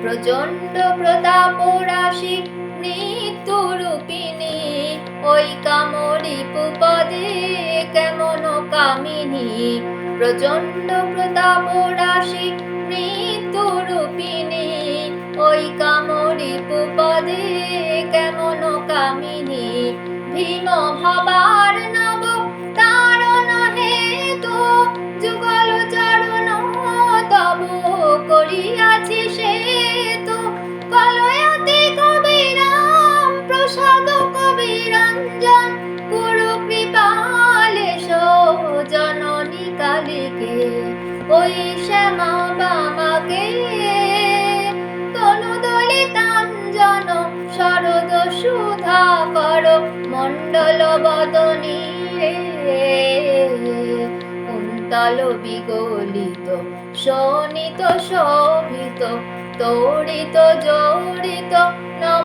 প্রচণ্ড প্রতাপ রাশি মৃত্যুরূপিণী, ওই কামরী পদে কেমন কামিনী। প্রচণ্ড প্রতাপ রাশি মৃত্যুরূপিণী, ওই কামরী পদে কেমন কামিনী। ভীম ভাবার নব তারণ হেতু, যুগল চরণ তব করিয়াছি সেতু। কলয়তে কবিরাম প্রসাদ কবিরঞ্জন, গুরু কৃপালেশ জননী কালীকে, ওই শ্যামা বামাকে। তনু দলিতাঞ্জন শরদ সুধাকর, মণ্ডল বদনী রে। কুন্তল বিগলিত শোণিত শোভিত, তড়িত